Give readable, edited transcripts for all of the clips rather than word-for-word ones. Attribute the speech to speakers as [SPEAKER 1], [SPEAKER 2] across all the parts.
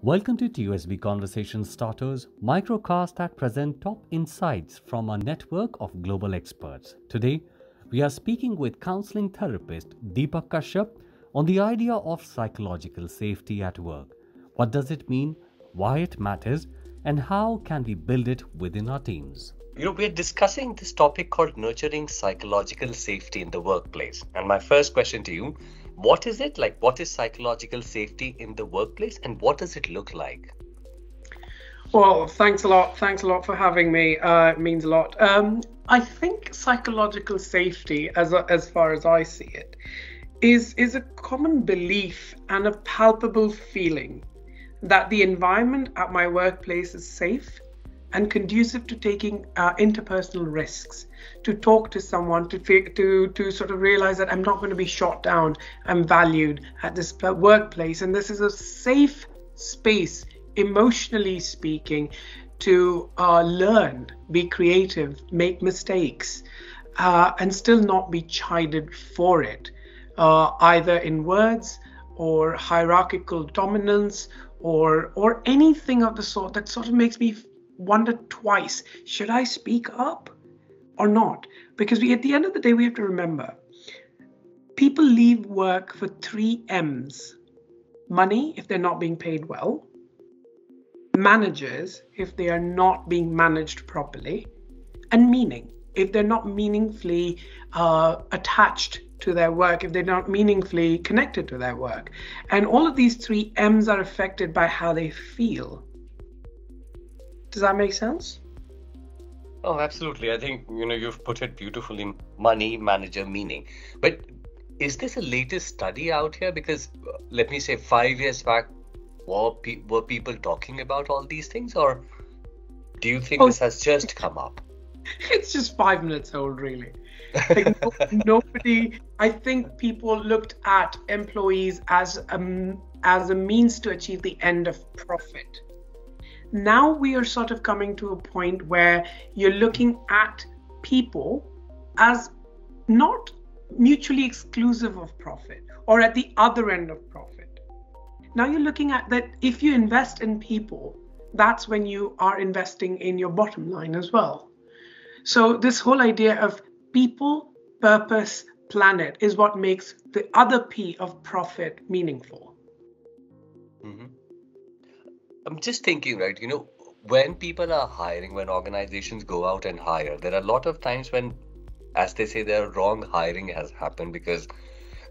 [SPEAKER 1] Welcome to TUSB Conversation Starters, microcast that present top insights from a network of global experts. Today, we are speaking with counseling therapist Deepak Kashyap on the idea of psychological safety at work. What does it mean, why it matters, and how can we build it within our teams?
[SPEAKER 2] We're discussing this topic called nurturing psychological safety in the workplace. And my first question to you, what is it? Like, what is psychological safety in the workplace and what does it look like?
[SPEAKER 3] Well, thanks a lot. Thanks a lot for having me. It means a lot. I think psychological safety, as far as I see it, is a common belief and a palpable feeling that the environment at my workplace is safe and conducive to taking interpersonal risks, to talk to someone, to sort of realize that I'm not going to be shot down. I'm valued at this workplace, and this is a safe space, emotionally speaking, to learn, be creative, make mistakes, and still not be chided for it, either in words or hierarchical dominance or anything of the sort that sort of makes me wonder twice, should I speak up or not? Because at the end of the day, we have to remember, people leave work for 3 M's. Money, if they're not being paid well. Managers, if they are not being managed properly. And meaning, if they're not meaningfully attached to their work, if they're not meaningfully connected to their work. And all of these 3 M's are affected by how they feel. Does that make sense?
[SPEAKER 2] Oh, absolutely. I think, you've put it beautifully, money, manager, meaning. But is this a latest study out here? Because let me say 5 years back, were people talking about all these things? Or do you think this has just come up?
[SPEAKER 3] It's just 5 minutes old, really. Nobody, I think people looked at employees as a means to achieve the end of profit. Now we are sort of coming to a point where you're looking at people as not mutually exclusive of profit or at the other end of profit. Now you're looking at that if you invest in people, that's when you are investing in your bottom line as well. So this whole idea of people, purpose, planet is what makes the other P of profit meaningful.
[SPEAKER 2] Mm-hmm. I'm just thinking, right, when people are hiring, when organizations go out and hire, there are a lot of times when, as they say, their wrong hiring has happened because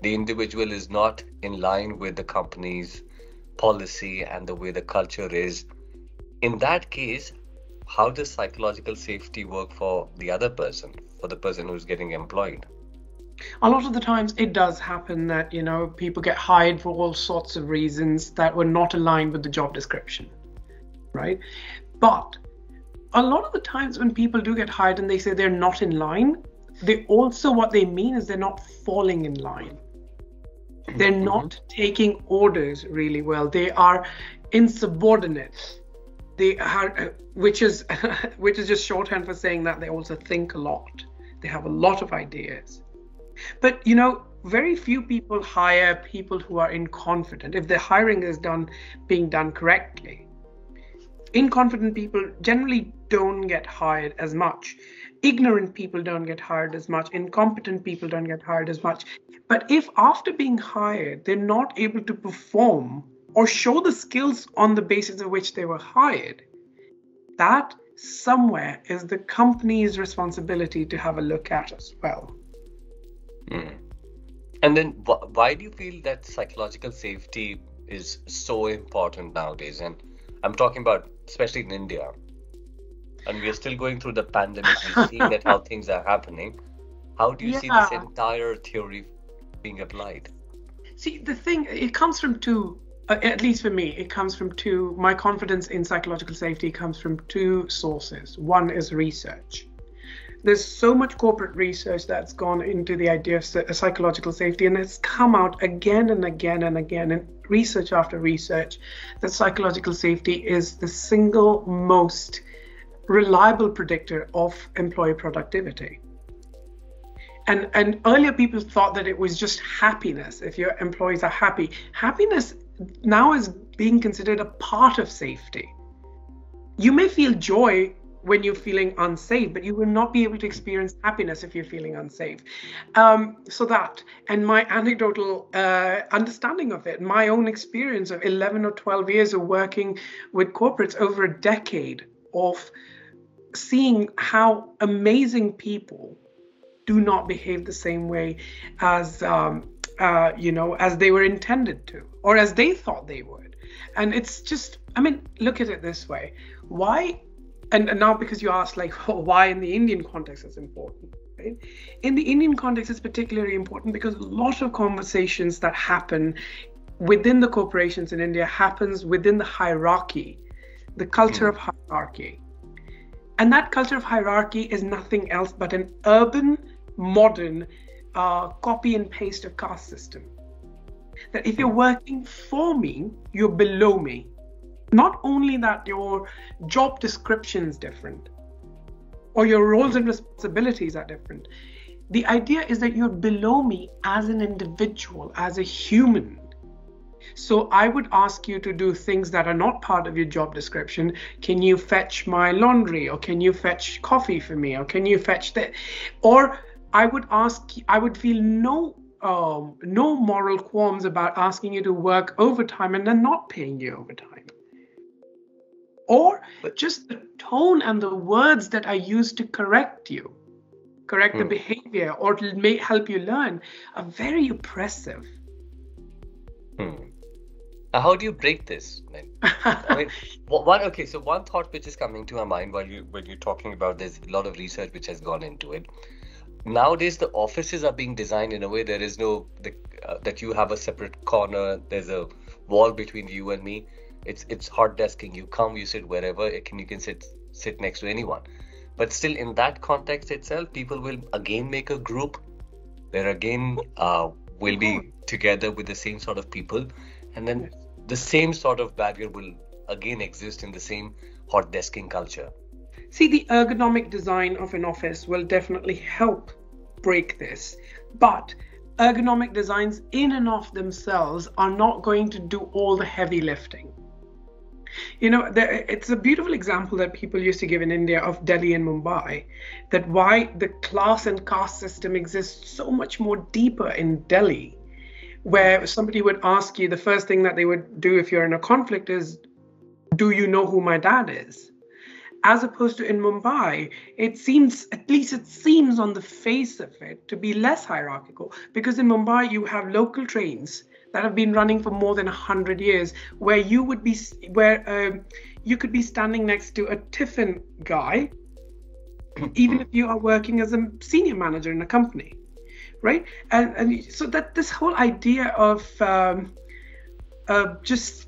[SPEAKER 2] the individual is not in line with the company's policy and the way the culture is. In that case, how does psychological safety work for the other person, for the person who's getting employed?
[SPEAKER 3] A lot of the times it does happen that, people get hired for all sorts of reasons that were not aligned with the job description, right? But a lot of the times when people do get hired and they say they're not in line, what they mean is they're not falling in line. They're not taking orders really well. They are insubordinate. They are, which is just shorthand for saying that they also think a lot. They have a lot of ideas. But, very few people hire people who are inconfident if the hiring is being done correctly. Inconfident people generally don't get hired as much. Ignorant people don't get hired as much. Incompetent people don't get hired as much. But if after being hired, they're not able to perform or show the skills on the basis of which they were hired, that somewhere is the company's responsibility to have a look at as well.
[SPEAKER 2] And then why do you feel that psychological safety is so important nowadays? And I'm talking about especially in India. And we're still going through the pandemic. We're seeing that how things are happening. How do you see this entire theory being applied?
[SPEAKER 3] See, the thing, it comes from two, at least for me, it comes from two. My confidence in psychological safety comes from 2 sources. One is research. There's so much corporate research that's gone into the idea of psychological safety, and it's come out again and again and again in research after research that psychological safety is the single most reliable predictor of employee productivity. And earlier people thought that it was just happiness. If your employees are happy, happiness now is being considered a part of safety. You may feel joy when you're feeling unsafe, but you will not be able to experience happiness if you're feeling unsafe. So that, and my anecdotal understanding of it, my own experience of 11 or 12 years of working with corporates over a decade of seeing how amazing people do not behave the same way as as they were intended to, or as they thought they would. And it's just, I mean, look at it this way. Why? And now, because you asked, like, why in the Indian context it's important, right? In the Indian context, it's particularly important because a lot of conversations that happen within the corporations in India happens within the hierarchy, the culture of hierarchy. And that culture of hierarchy is nothing else but an urban, modern copy and paste of caste system. That if you're working for me, you're below me. Not only that, your job description is different, or your roles and responsibilities are different. The idea is that you're below me as an individual, as a human. So I would ask you to do things that are not part of your job description. Can you fetch my laundry? Or can you fetch coffee for me? Or can you fetch that? Or I would feel no moral qualms about asking you to work overtime and then not paying you overtime. Or just the tone and the words that are used to correct the behavior, or to help you learn, are very oppressive.
[SPEAKER 2] How do you break this? I mean, one thought which is coming to my mind when you're talking about, there's a lot of research which has gone into it. Nowadays, the offices are being designed in a way there is no that you have a separate corner. There's a wall between you and me. It's hot desking. You come, you sit wherever. You can sit next to anyone. But still, in that context itself, people will again make a group. There again will be together with the same sort of people, and then the same sort of barrier will again exist in the same hot desking culture.
[SPEAKER 3] See, the ergonomic design of an office will definitely help break this, but ergonomic designs in and of themselves are not going to do all the heavy lifting. It's a beautiful example that people used to give in India of Delhi and Mumbai, that why the class and caste system exists so much more deeper in Delhi, where somebody would ask you, the first thing that they would do if you're in a conflict is, do you know who my dad is? As opposed to in Mumbai, it seems on the face of it to be less hierarchical, because in Mumbai you have local trains that have been running for more than 100 years, where you could be standing next to a tiffin guy, even if you are working as a senior manager in a company, right? And so that this whole idea of just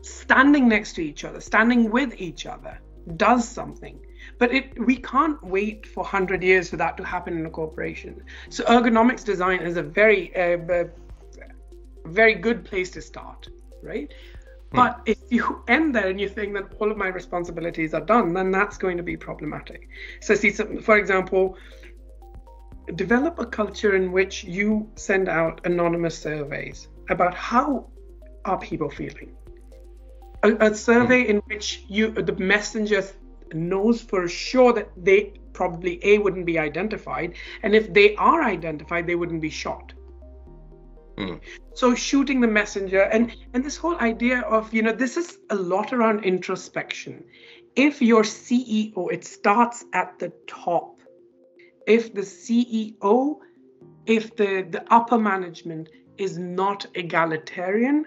[SPEAKER 3] standing next to each other, standing with each other, does something. But we can't wait for 100 years for that to happen in a corporation. So ergonomics design is a very good place to start, right? But if you end there and you think that all of my responsibilities are done, then that's going to be problematic. So for example, develop a culture in which you send out anonymous surveys about how are people feeling. A survey in which the messenger knows for sure that they probably wouldn't be identified, and if they are identified, they wouldn't be shot. So shooting the messenger, and this whole idea of, this is a lot around introspection. If your CEO, it starts at the top. If the CEO, if the upper management is not egalitarian,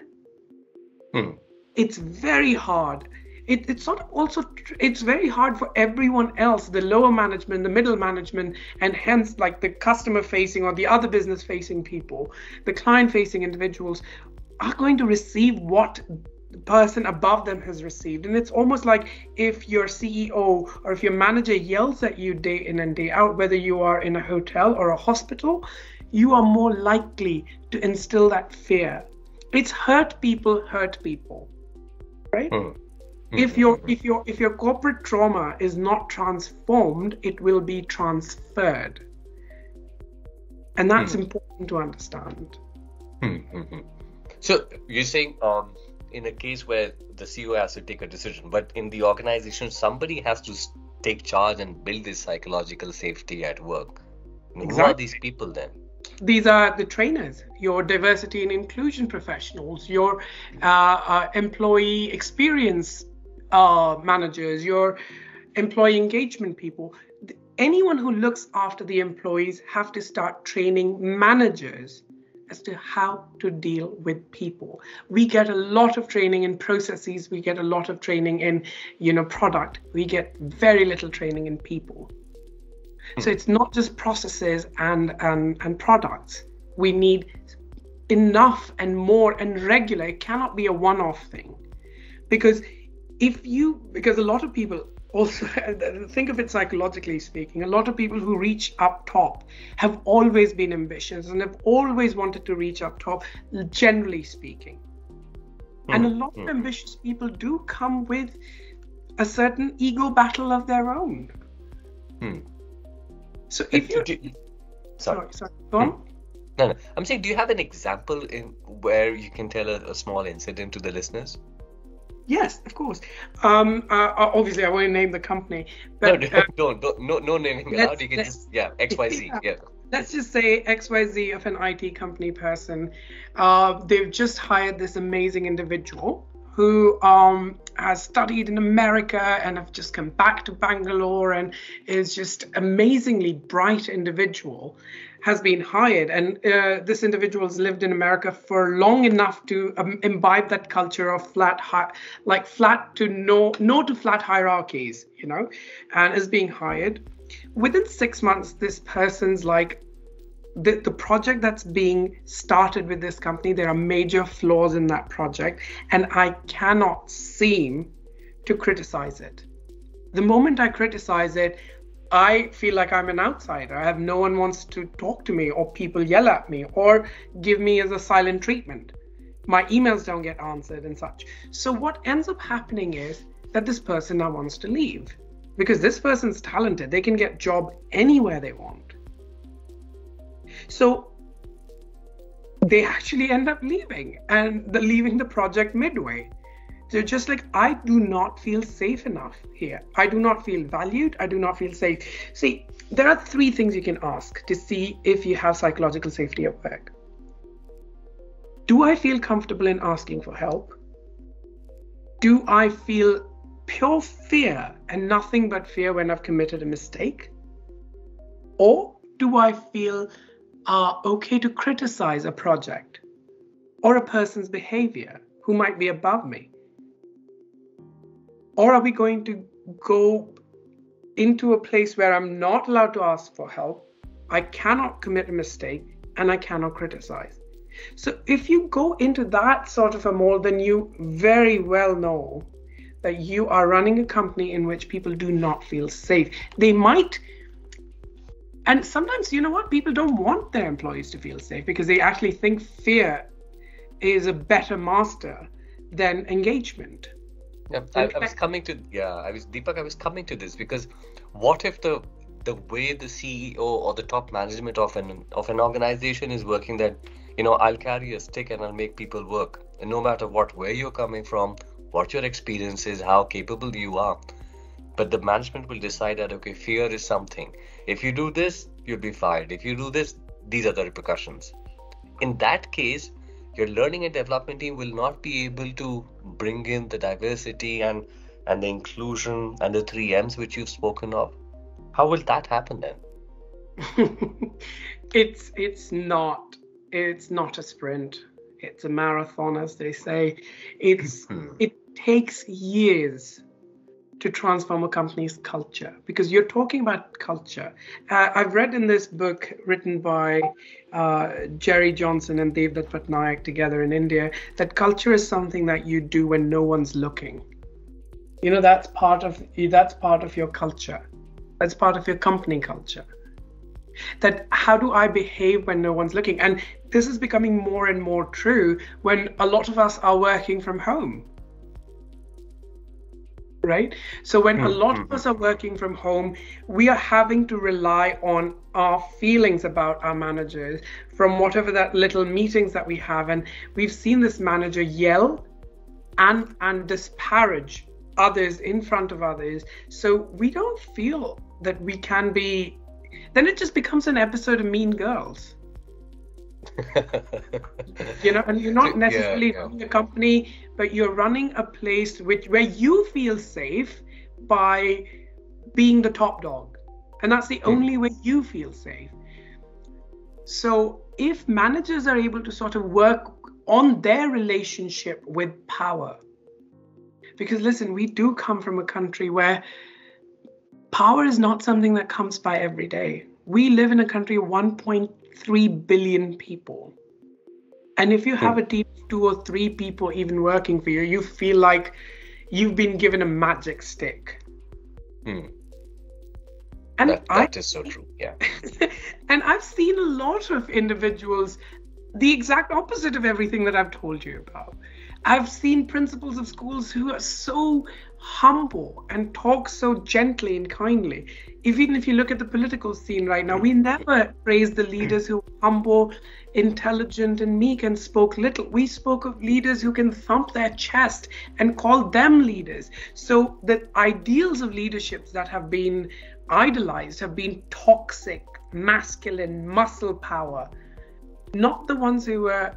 [SPEAKER 3] it's very hard. It's very hard for everyone else, the lower management, the middle management, and hence like the customer facing or the other business facing people, the client facing individuals are going to receive what the person above them has received. And it's almost like if your CEO or if your manager yells at you day in and day out, whether you are in a hotel or a hospital, you are more likely to instill that fear. It's hurt people, right? If your corporate trauma is not transformed, it will be transferred, and that's important to understand.
[SPEAKER 2] So you're saying in a case where the CEO has to take a decision, but in the organization, somebody has to take charge and build this psychological safety at work. Exactly. Who are these people then?
[SPEAKER 3] These are the trainers, your diversity and inclusion professionals, your employee experience managers, your employee engagement people. Anyone who looks after the employees have to start training managers as to how to deal with people. We get a lot of training in processes. We get a lot of training in, product. We get very little training in people. So it's not just processes and products. We need enough and more and regular. It cannot be a one-off thing, because a lot of people also think of it psychologically speaking. A lot of people who reach up top have always been ambitious and have always wanted to reach up top, generally speaking. And a lot of ambitious people do come with a certain ego battle of their own. So if you sorry, go on.
[SPEAKER 2] No. I'm saying, do you have an example in where you can tell a small incident to the listeners?
[SPEAKER 3] Yes, of course. Obviously, I won't name the company. But,
[SPEAKER 2] no naming allowed. You can just XYZ. Yeah.
[SPEAKER 3] Let's just say XYZ of an IT company person. They've just hired this amazing individual who has studied in America and have just come back to Bangalore and is just amazingly bright individual, has been hired. And this individual has lived in America for long enough to imbibe that culture of flat hierarchies, and is being hired. Within 6 months, this person's like, the project that's being started with this company, there are major flaws in that project, and I cannot seem to criticize it. The moment I criticize it, I feel like I'm an outsider. I have no one wants to talk to me, or people yell at me or give me as a silent treatment. My emails don't get answered and such. So what ends up happening is that this person now wants to leave, because this person's talented. They can get a job anywhere they want. So they actually end up leaving, and they're leaving the project midway. So just like, I do not feel safe enough here. I do not feel valued. I do not feel safe. See, there are 3 things you can ask to see if you have psychological safety at work. Do I feel comfortable in asking for help? Do I feel pure fear and nothing but fear when I've committed a mistake? Or do I feel okay to criticize a project or a person's behavior who might be above me? Or are we going to go into a place where I'm not allowed to ask for help, I cannot commit a mistake, and I cannot criticize? So if you go into that sort of a mold, then you very well know that you are running a company in which people do not feel safe. They might. And sometimes, people don't want their employees to feel safe because they actually think fear is a better master than engagement.
[SPEAKER 2] Yeah, I was coming to this because what if the way the CEO or the top management of an organization is working, that I'll carry a stick and I'll make people work, and no matter where you're coming from, what your experience is, how capable you are. But the management will decide that, okay, fear is something. If you do this, you'll be fired. If you do this, these are the repercussions. In that case, your learning and development team will not be able to bring in the diversity and the inclusion and the 3 M's which you've spoken of. How will that happen then?
[SPEAKER 3] It's not a sprint. It's a marathon, as they say. It takes years to transform a company's culture, because you're talking about culture. I've read in this book written by Jerry Johnson and Devdutt Patnaik together in India, that culture is something that you do when no one's looking. That's part of your culture. That's part of your company culture. That how do I behave when no one's looking? And this is becoming more and more true when a lot of us are working from home. Right? So when a lot of us are working from home, we are having to rely on our feelings about our managers from whatever that little meetings that we have. And we've seen this manager yell and disparage others in front of others, so we don't feel that we can be, then it just becomes an episode of Mean Girls. And you're not necessarily running a company, but you're running a place where you feel safe by being the top dog, and that's the only way you feel safe. So if managers are able to sort of work on their relationship with power, because listen, we do come from a country where power is not something that comes by every day. We live in a country of 1.3 billion people. And if you have a team of 2 or 3 people even working for you, you feel like you've been given a magic stick. And
[SPEAKER 2] that is so true, yeah.
[SPEAKER 3] And I've seen a lot of individuals, the exact opposite of everything that I've told you about. I've seen principals of schools who are so humble and talk so gently and kindly. Even if you look at the political scene right now, we never praise the leaders who are humble, intelligent, and meek and spoke little. We spoke of leaders who can thump their chest and call them leaders. So the ideals of leaderships that have been idolized have been toxic, masculine, muscle power, not the ones who were,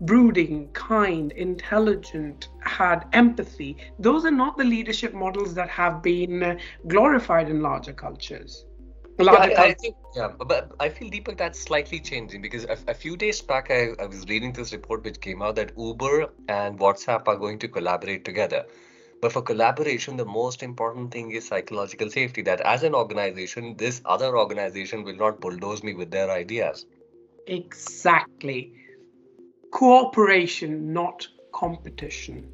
[SPEAKER 3] brooding, kind, intelligent, had empathy. Those are not the leadership models that have been glorified in larger cultures.
[SPEAKER 2] I think, but I feel, Deepak, that's slightly changing, because a few days back I was reading this report which came out that Uber and WhatsApp are going to collaborate together. But for collaboration, the most important thing is psychological safety, that as an organization, this other organization will not bulldoze me with their ideas.
[SPEAKER 3] Exactly. Cooperation, not competition.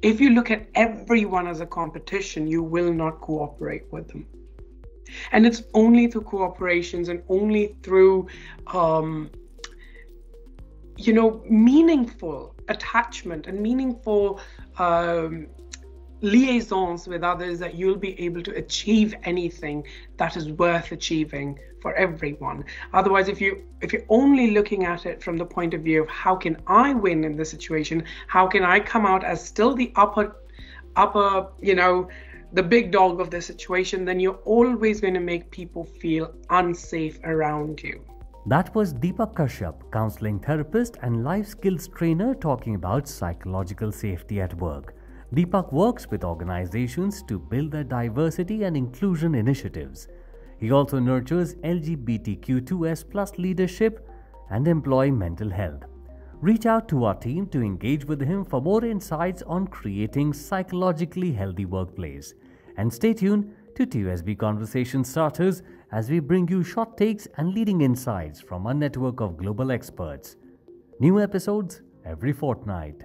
[SPEAKER 3] If you look at everyone as a competition, you will not cooperate with them. And it's only through cooperations and only through, meaningful attachment and meaningful liaisons with others that you'll be able to achieve anything that is worth achieving for everyone. Otherwise, if you're only looking at it from the point of view of how can I win in this situation, how can I come out as still the upper, the big dog of the situation, then you're always going to make people feel unsafe around you.
[SPEAKER 1] That was Deepak Kashyap, counseling therapist and life skills trainer, talking about psychological safety at work. Deepak works with organizations to build their diversity and inclusion initiatives. He also nurtures LGBTQ2S+ leadership and employee mental health. Reach out to our team to engage with him for more insights on creating psychologically healthy workplace. And stay tuned to TUSB Conversation Starters as we bring you short takes and leading insights from our network of global experts. New episodes every fortnight.